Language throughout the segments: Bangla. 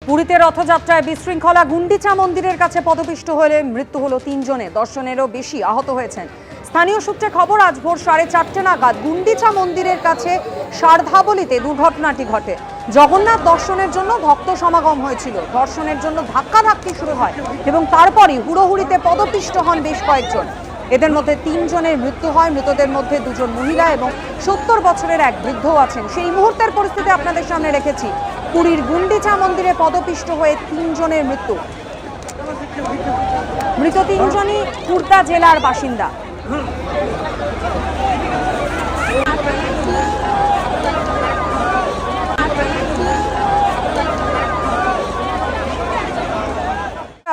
পুরীতে রথযাত্রায় বিশৃঙ্খলা, গুন্ডিচা মন্দিরের কাছে পদপিষ্ট হলে মৃত্যু হলো 3 জনের, 10 জনেরও বেশি আহত হয়েছেন। স্থানীয় সূত্রে খবর, আজ ভোর 4:30 নাগাদ গুন্ডিচা মন্দিরের কাছে সারধাবলিতে দুর্ঘটনাটি ঘটে। জগন্নাথ দর্শনের জন্য ভক্ত সমাগম হয়েছিল। দর্শনের জন্য ধাক্কাধাক্কি শুরু হয় এবং তারপরই হুড়োহুড়িতে পদপিষ্ট হন বেশ কয়েকজন। এদের মধ্যে 3 জনের মৃত্যু হয়। মৃতদের মধ্যে 2 জন মহিলা এবং 70 বছরের এক বৃদ্ধও আছেন। সেই মুহূর্তের পরিস্থিতি আপনাদের সামনে রেখেছি। পুরীর গুন্ডিচা মন্দিরে পদপিষ্ট হয়ে 3 জনের মৃত্যু। মৃত 3 জনই খুর্দা জেলার বাসিন্দা।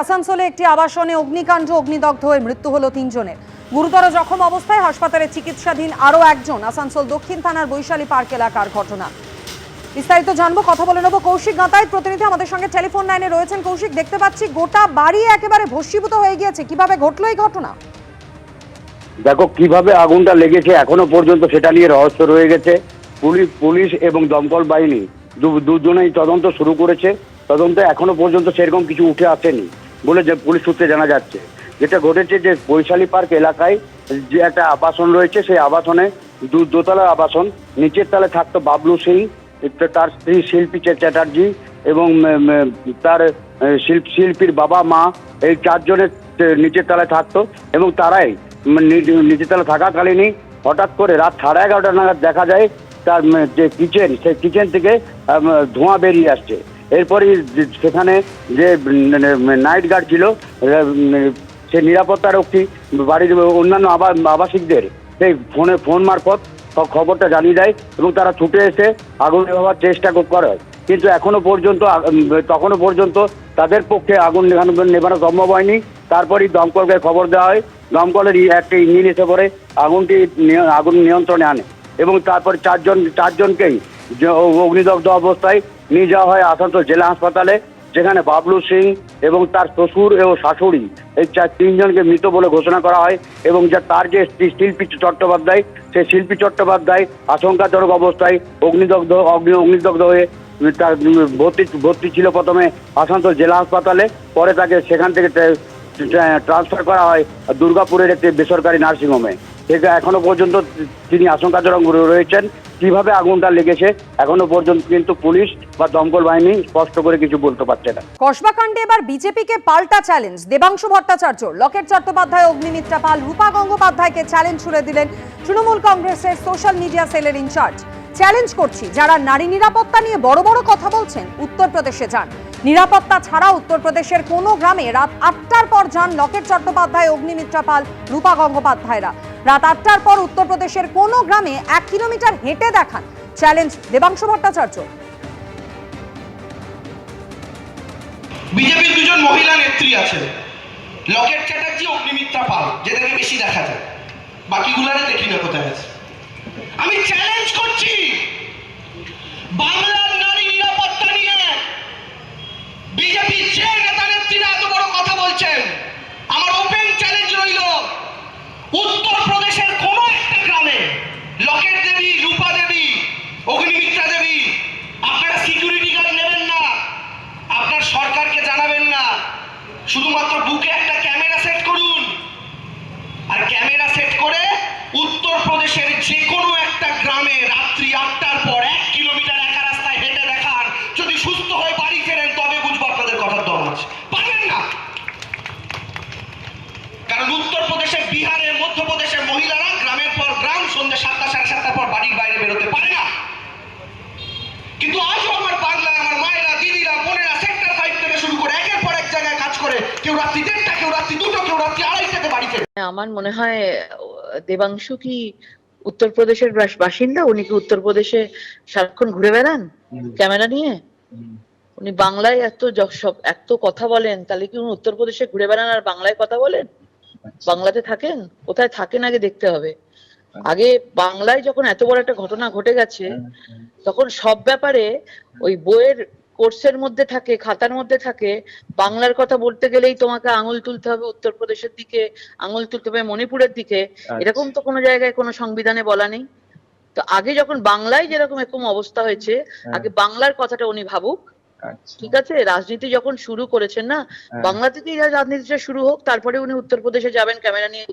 আসানসোলে একটি আবাসনে অগ্নিকাণ্ড, অগ্নিদগ্ধ হয়ে মৃত্যু হলো 3 জনের। গুরুতর জখম অবস্থায় হাসপাতালে চিকিৎসাধীন আরও একজন। আসানসোল দক্ষিণ থানার বৈশালী পার্ক এলাকার ঘটনা। বিস্তারিত জানবো, কথা বলে নেব কৌশিক গাঁতাইত প্রতিনিধি আমাদের সঙ্গে টেলিফোন লাইনে রয়েছেন। কৌশিক, দেখতে পাচ্ছি গোটা বাড়ি একেবারে ভস্মীভূত হয়ে গিয়েছে, কিভাবে ঘটলো এই ঘটনা? দেখো কিভাবে আগুনটা লেগেছে এখনো পর্যন্ত সেটা নিয়ে রহস্য রয়ে গেছে। পুলিশ এবং দমকল বাহিনী দুজনেই তদন্ত শুরু করেছে। তদন্তে এখনো পর্যন্ত সেরকম কিছু উঠে আসেনি বলে যে পুলিশ সূত্রে জানা যাচ্ছে। যেটা ঘটেছে যে বৈশালী পার্ক এলাকায় যে একটা আবাসন রয়েছে, সেই আবাসনে দোতলা আবাসন, নিচের তলে থাকতো বাবলু সিং, তার স্ত্রী শিল্পী চ্যাটার্জি এবং তার শিল্পীর বাবা মা, এই 4 জনের নিচের তলায় থাকতো এবং তারাই নিচের তলায় থাকাকালীনই হঠাৎ করে রাত 11:30 নাগাদ দেখা যায় তার যে কিচেন, সেই কিচেন থেকে ধোঁয়া বেরিয়ে আসছে। এরপরই সেখানে যে নাইট গার্ড ছিল, সে নিরাপত্তারক্ষী বাড়ির অন্যান্য আবাসিকদের সেই ফোন মারফত খবরটা জানিয়ে দেয় এবং তারা ছুটে এসে আগুন নেভাবার চেষ্টা করে। কিন্তু তখনও পর্যন্ত তাদের পক্ষে আগুন নেভানো সম্ভব হয়নি। তারপরই দমকলকে খবর দেওয়া হয়। দমকলের একটা ইঞ্জিন এসে পড়ে আগুন নিয়ন্ত্রণে আনে এবং তারপর চারজনকেই অগ্নিদগ্ধ অবস্থায় নিয়ে যাওয়া হয় আসানসোল জেলা হাসপাতালে, যেখানে বাবলু সিং এবং তার শ্বশুর ও শাশুড়ি, এই 3 জনকে মৃত বলে ঘোষণা করা হয়। এবং তার যে শিল্পী চট্টোপাধ্যায়, সেই শিল্পী চট্টোপাধ্যায় আশঙ্কাজনক অবস্থায় অগ্নিদগ্ধ হয়ে তার ভর্তি ছিল প্রথমে আসানসোল জেলা হাসপাতালে, পরে তাকে সেখান থেকে ট্রান্সফার করা হয় দুর্গাপুরের একটি বেসরকারি নার্সিংহোমে। ঠিক এখনো পর্যন্ত তিনি আশঙ্কাজনক রয়েছেন। কিভাবে আগুনটা লেগেছে এখনো পর্যন্ত কিন্তু পুলিশ বা দমকল বাহিনী স্পষ্ট করে কিছু বলতে পারছে না। কসবা কাণ্ডে এবার বিজেপিকে পাল্টা চ্যালেঞ্জ। দেবাংশু ভট্টাচার্য, লকেট চট্টোপাধ্যায়, অগ্নিমিত্রা পাল, রূপা গঙ্গোপাধ্যায়কে চ্যালেঞ্জ ছুড়ে দিলেন তৃণমূল কংগ্রেসের সোশ্যাল মিডিয়া সেলের ইনচার্জ। চ্যালেঞ্জ করছি, যারা নারী নিরাপত্তা নিয়ে বড় বড় কথা বলছেন উত্তরপ্রদেশে যান। নিরাপত্তা ছাড়া উত্তরপ্রদেশের কোনো গ্রামে রাত 8টার পর যান লকেট চট্টোপাধ্যায়, অগ্নিমিত্রা পাল, রূপা গঙ্গোপাধ্যায়রা। রাত 8টার পর উত্তরপ্রদেশের কোনো গ্রামে 1 কিলোমিটার হেঁটে দেখান। চ্যালেঞ্জ দেবাংশু ভট্টাচার্য। বিজেপির 2 জন মহিলা নেত্রী আছেন, লকেট চ্যাটার্জি, অগ্নিমিত্রা পাল, যেটাকে বেশি দেখা যায়, বাকিগুলারে দেখি না কোথায় আছে। আমি চ্যালেঞ্জ করছি, বাংলার নারী নিরাপত্তা নিয়ে বিজেপির যে নেতা নেত্রীরা এত বড় কথা বলছেন, আমার ওপেন চ্যালেঞ্জ রইল, উত্তরপ্রদেশের কোন একটা গ্রামে লকেট দেবী, রূপা দেবী, অগ্নিমিত্রা দেবী, আপনারা সিকিউরিটি গার্ড নেবেন না, আপনার সরকারকে জানাবেন না, শুধুমাত্র বুকে একটা ক্যামেরা সেট করুন। আর ক্যামেরা সেট করে উত্তরপ্রদেশের যে কোনো একটা গ্রামে রাত্রি 8টার পর 1 কিলোমিটার একা রাস্তায় হেঁটে দেখান। যদি সুস্থ হয়ে বাড়ি ফেরেন তবে বুঝবো আপনাদের কথার দম আছে। পারবেন না, কারণ উত্তরপ্রদেশের, বিহারের, মধ্যপ্রদেশের মহিলারা গ্রামের পর গ্রাম সন্ধ্যে 7টা, 7:30 পর বাড়ির বাইরে বেরোতে পারে না। কিন্তু আজও আমার বাংলায় আমার মায়েরা, দিদিরা, বোনেরা সেক্টর 5 থেকে শুরু করে একের পর এক জায়গায় কাজ করে, কেউ রাত্রি 1:30, কেউ রাত্রি 2টো, কেউ রাত্রি 2:30 বাড়ি ফেরে। আমার মনে হয় দেবাংশু কি উত্তরপ্রদেশের বাসিন্দা? উনি কি উত্তরপ্রদেশে সারাক্ষণ ঘুরে বেড়ান ক্যামেরা নিয়ে? উনি বাংলায় এত কথা বলেন, তাহলে কি উনি উত্তরপ্রদেশে ঘুরে বেড়ান আর বাংলায় কথা বলেন? বাংলাতে থাকেন? কোথায় থাকেন আগে দেখতে হবে। আগে বাংলায় যখন এত বড় একটা ঘটনা ঘটে গেছে, তখন সব ব্যাপারে ওই বইয়ের কোর্সের মধ্যে থাকে, খাতার মধ্যে থাকে, বাংলার কথা বলতে গেলেই তোমাকে আঙুল তুলতে হবে উত্তরপ্রদেশের দিকে, আঙুল তুলতে হবে মণিপুরের দিকে। এরকম তো কোনো জায়গায় কোনো সংবিধানে বলা নেই। তো আগে যখন বাংলায় যেরকম এরকম অবস্থা হয়েছে, আগে বাংলার কথাটা উনি ভাবুক, আচ্ছা। ঠিক আছে, রাজনীতি যখন শুরু করেছেন না, হ্যাঁ। বাংলা থেকেই রাজনীতিটা শুরু হোক, তারপরে উনি উত্তরপ্রদেশে যাবেন ক্যামেরা নিয়ে।